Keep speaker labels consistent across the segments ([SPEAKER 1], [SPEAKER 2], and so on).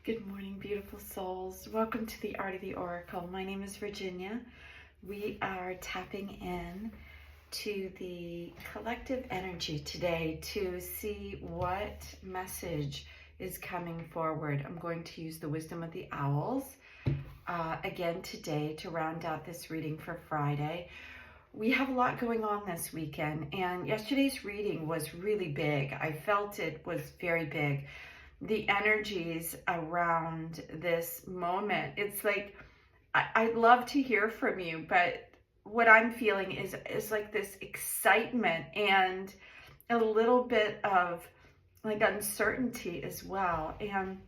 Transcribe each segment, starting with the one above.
[SPEAKER 1] Good morning, beautiful souls. Welcome to the Art of the Oracle. My name is Virginia. We are tapping in to the collective energy today to see what message is coming forward. I'm going to use the wisdom of the owls again today to round out this reading for Friday. We have a lot going on this weekend, and yesterday's reading was really big. I felt it was very big. The energies around this moment, it's like, I'd love to hear from you, but what I'm feeling is like this excitement and a little bit of like uncertainty as well. And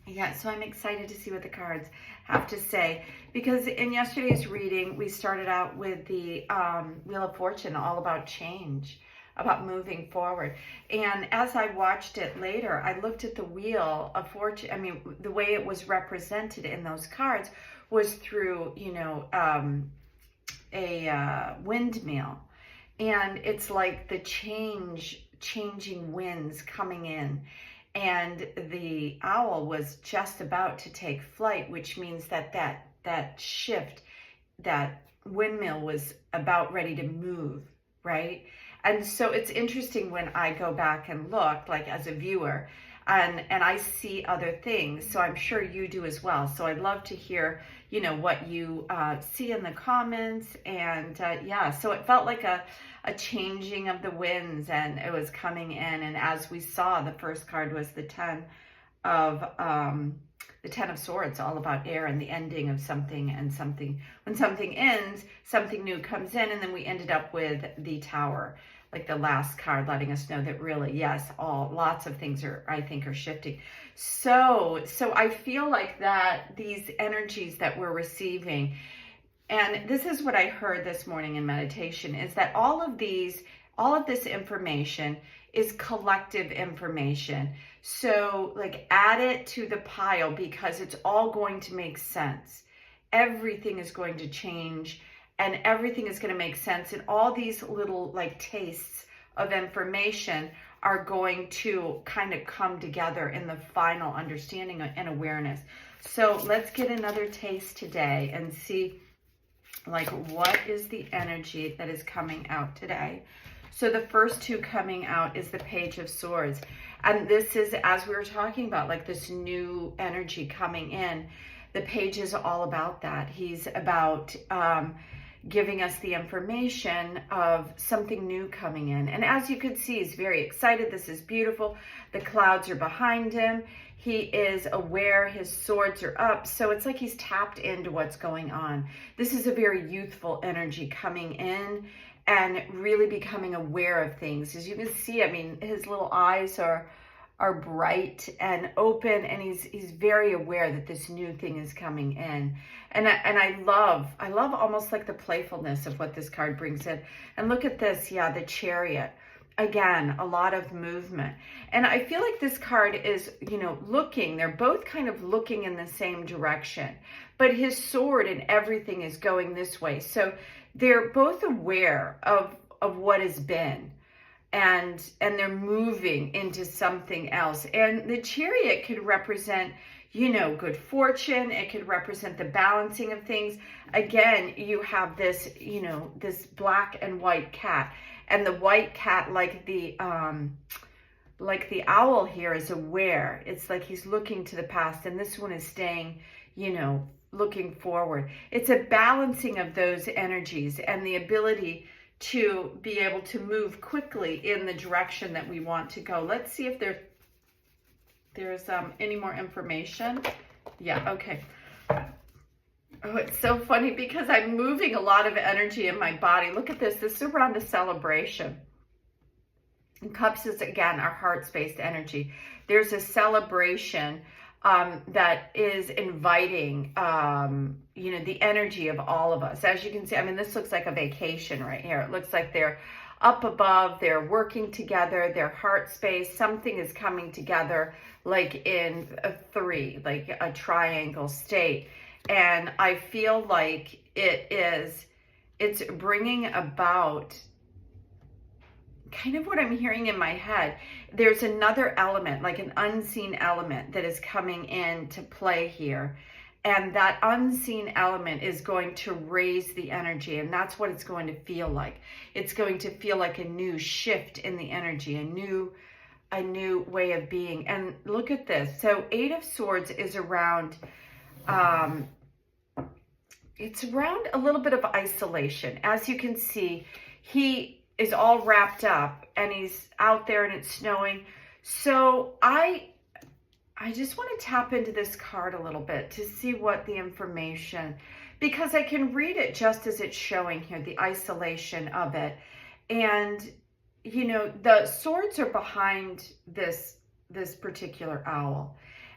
[SPEAKER 1] yeah, so I'm excited to see what the cards have to say, because in yesterday's reading, we started out with the Wheel of Fortune, all about change, about moving forward. And as I watched it later, I looked at the Wheel of Fortune. I mean, the way it was represented in those cards was through, a windmill. And it's like the changing winds coming in. And the owl was just about to take flight, which means that shift, that windmill was about ready to move, right? And so it's interesting when I go back and look, like as a viewer, and I see other things. So I'm sure you do as well. So I'd love to hear, what you see in the comments. And yeah, so it felt like a changing of the winds, and it was coming in. And as we saw, the first card was the Ten of Swords, all about air and the ending of something, and something, when something ends, something new comes in. And then we ended up with the Tower, like the last card, letting us know that really, yes, lots of things I think are shifting. So I feel like that these energies that we're receiving, and this is what I heard this morning in meditation, is that all of this information is collective information. So like add it to the pile, because it's all going to make sense. Everything is going to change, and everything is going to make sense. And all these little like tastes of information are going to kind of come together in the final understanding and awareness. So let's get another taste today and see like what is the energy that is coming out today. So the first two coming out is the Page of Swords. And this is, as we were talking about, like this new energy coming in. The page is all about that. He's about giving us the information of something new coming in. And as you can see, he's very excited. This is beautiful. The clouds are behind him. He is aware, his swords are up. So it's like he's tapped into what's going on. This is a very youthful energy coming in and really becoming aware of things. As you can see, I mean, his little eyes are bright and open, and he's very aware that this new thing is coming in. And I love almost like the playfulness of what this card brings in. And look at this, yeah, the Chariot. Again, a lot of movement. And I feel like this card is, looking, they're both kind of looking in the same direction, but his sword and everything is going this way. So they're both aware of what has been, and they're moving into something else. And the Chariot could represent, good fortune. It could represent the balancing of things. Again, you have this, this black and white cat, and the white cat, like the owl here, is aware. It's like he's looking to the past, and this one is staying, looking forward. It's a balancing of those energies and the ability to be able to move quickly in the direction that we want to go. Let's see if there's any more information. Yeah, okay. Oh, it's so funny because I'm moving a lot of energy in my body. Look at this. This is around a celebration. And cups is, again, our heart-based energy. There's a celebration that is inviting, the energy of all of us. As you can see, I mean, this looks like a vacation right here. It looks like they're up above, they're working together, their heart space, something is coming together like in a three, like a triangle state. And I feel like it's bringing about kind of what I'm hearing in my head, there's another element, like an unseen element that is coming in to play here. And that unseen element is going to raise the energy. And that's what it's going to feel like. It's going to feel like a new shift in the energy, a new way of being. And look at this. So 8 of Swords is around, it's around a little bit of isolation. As you can see, he is all wrapped up and he's out there and it's snowing. So I just want to tap into this card a little bit to see what the information, because I can read it just as it's showing here, the isolation of it. And, you know, the swords are behind this particular owl.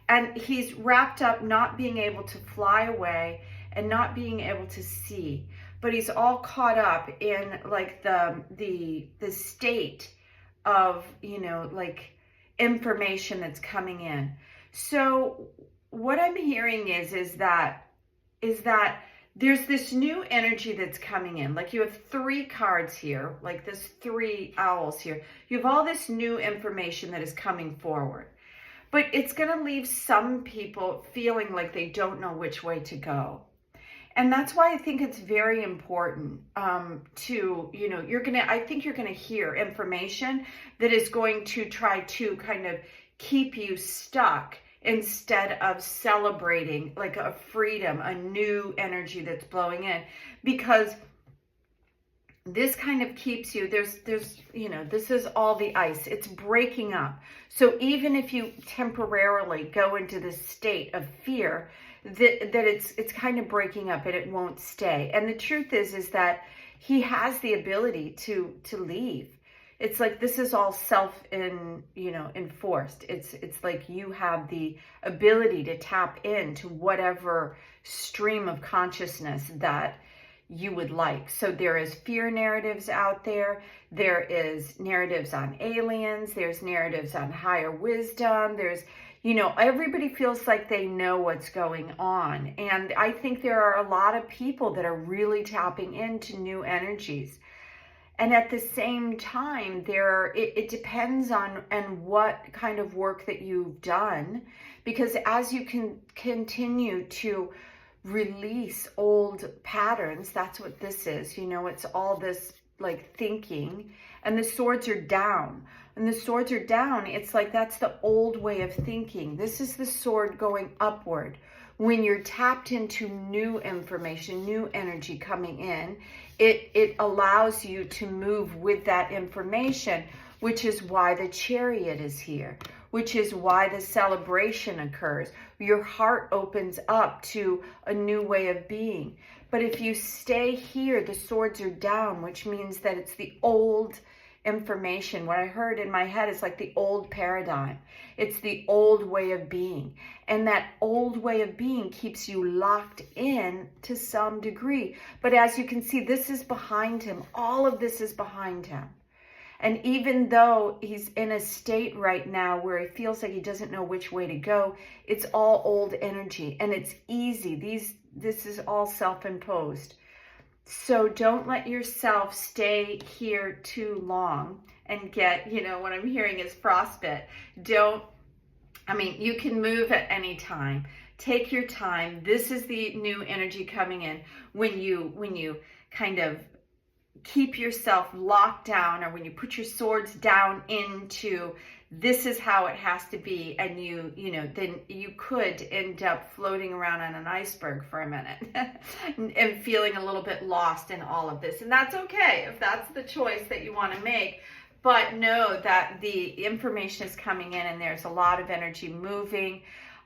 [SPEAKER 1] And he's wrapped up, not being able to fly away and not being able to see. But he's all caught up in like the state of, you know, like information that's coming in. So what I'm hearing is that there's this new energy that's coming in. Like you have 3 cards here, like this 3 owls here. You have all this new information that is coming forward. But it's going to leave some people feeling like they don't know which way to go. And that's why I think it's very important to, you know, I think you're going to hear information that is going to try to kind of keep you stuck instead of celebrating like a freedom, a new energy that's blowing in, because this kind of keeps you, there's, you know, this is all the ice. It's breaking up. So even if you temporarily go into this state of fear, that it's kind of breaking up and it won't stay. And the truth is that he has the ability to leave. It's like this is all enforced. It's like you have the ability to tap into whatever stream of consciousness that you would like. So there is fear narratives out there. There is narratives on aliens. There's narratives on higher wisdom. There's, you know, everybody feels like they know what's going on. And I think there are a lot of people that are really tapping into new energies. And at the same time, it depends on what kind of work that you've done. Because as you can continue to release old patterns, that's what this is. You know, it's all this like thinking, and the swords are down. And the swords are down, it's like that's the old way of thinking. This is the sword going upward. When you're tapped into new information, new energy coming in, it allows you to move with that information, which is why the Chariot is here, which is why the celebration occurs. Your heart opens up to a new way of being. But if you stay here, the swords are down, which means that it's the old information. What I heard in my head is like the old paradigm. It's the old way of being. And that old way of being keeps you locked in to some degree. But as you can see, this is behind him. All of this is behind him. And even though he's in a state right now where he feels like he doesn't know which way to go, it's all old energy and it's easy. This is all self-imposed. So don't let yourself stay here too long and get, you know, what I'm hearing is frostbite. You can move at any time. Take your time. This is the new energy coming in. When you kind of keep yourself locked down, or when you put your swords down into this is how it has to be, and then you could end up floating around on an iceberg for a minute and feeling a little bit lost in all of this. And that's okay if that's the choice that you want to make. But know that the information is coming in and there's a lot of energy moving.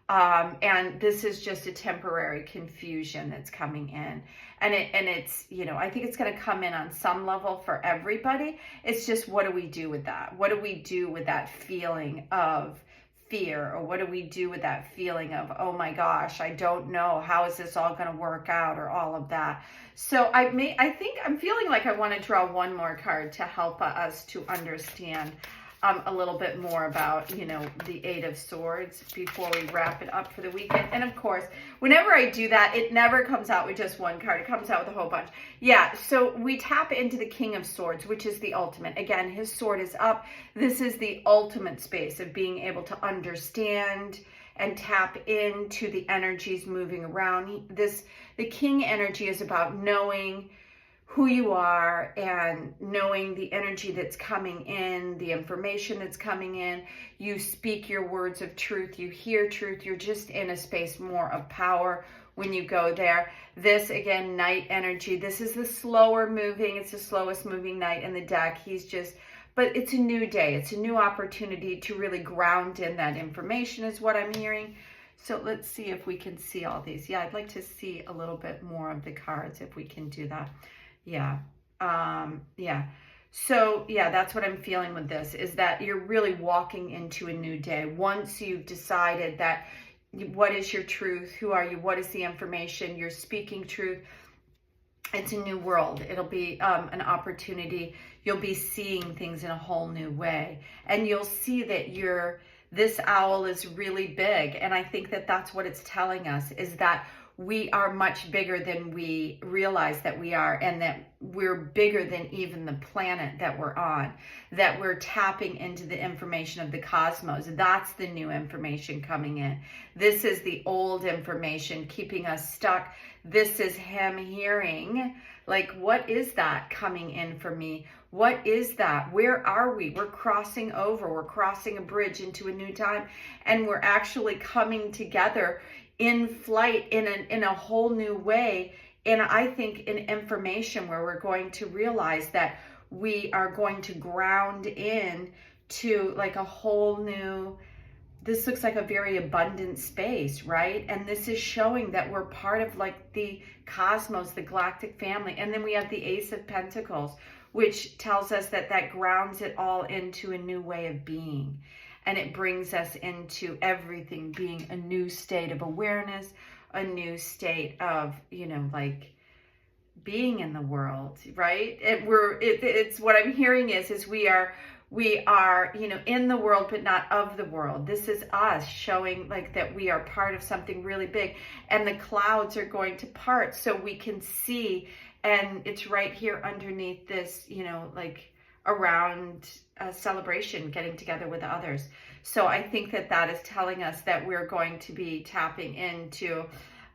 [SPEAKER 1] And this is just a temporary confusion that's coming in. And it's, I think it's going to come in on some level for everybody. It's just, what do we do with that? What do we do with that feeling of fear? Or what do we do with that feeling of, oh my gosh, I don't know, how is this all going to work out, or all of that? So I think I'm feeling like I want to draw one more card to help us to understand a little bit more about, the Eight of Swords before we wrap it up for the weekend. And of course, whenever I do that, it never comes out with just one card. It comes out with a whole bunch. Yeah, so we tap into the King of Swords, which is the ultimate. Again, his sword is up. This is the ultimate space of being able to understand and tap into the energies moving around. The King energy is about knowing who you are and knowing the energy that's coming in, the information that's coming in. You speak your words of truth, you hear truth, you're just in a space more of power when you go there. This, again, Knight energy, this is the slower moving, it's the slowest moving Knight in the deck. But it's a new day, it's a new opportunity to really ground in that information is what I'm hearing. So let's see if we can see all these. Yeah, I'd like to see a little bit more of the cards if we can do that. Yeah. Yeah. So yeah, that's what I'm feeling with this, is that you're really walking into a new day. Once you've decided that what is your truth, who are you, what is the information, you're speaking truth, it's a new world. It'll be an opportunity. You'll be seeing things in a whole new way. And you'll see that this owl is really big. And I think that that's what it's telling us, is that we are much bigger than we realize that we are, and that we're bigger than even the planet that we're on, that we're tapping into the information of the cosmos. That's the new information coming in. This is the old information keeping us stuck. This is him hearing, like, what is that coming in for me? What is that? Where are we? We're crossing over. We're crossing a bridge into a new time, and we're actually coming together in flight in a whole new way. And I think in information where we're going to realize that we are going to ground in to like a whole new, this looks like a very abundant space, right? And this is showing that we're part of like the cosmos, the galactic family. And then we have the Ace of Pentacles, which tells us that grounds it all into a new way of being. And it brings us into everything being a new state of awareness, a new state of, like being in the world, right? It's what I'm hearing is we are, in the world, but not of the world. This is us showing like that we are part of something really big, and the clouds are going to part so we can see. And it's right here underneath this, like around a celebration, getting together with others. So I think that is telling us that we're going to be tapping into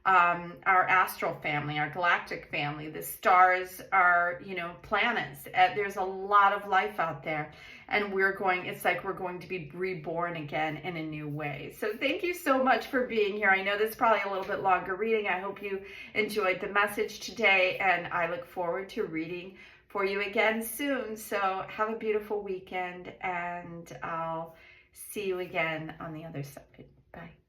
[SPEAKER 1] our astral family, our galactic family. The stars are, planets. There's a lot of life out there, and it's like we're going to be reborn again in a new way. So thank you so much for being here. I know this is probably a little bit longer reading. I hope you enjoyed the message today, and I look forward to reading for you again soon. So have a beautiful weekend, and I'll see you again on the other side. Bye.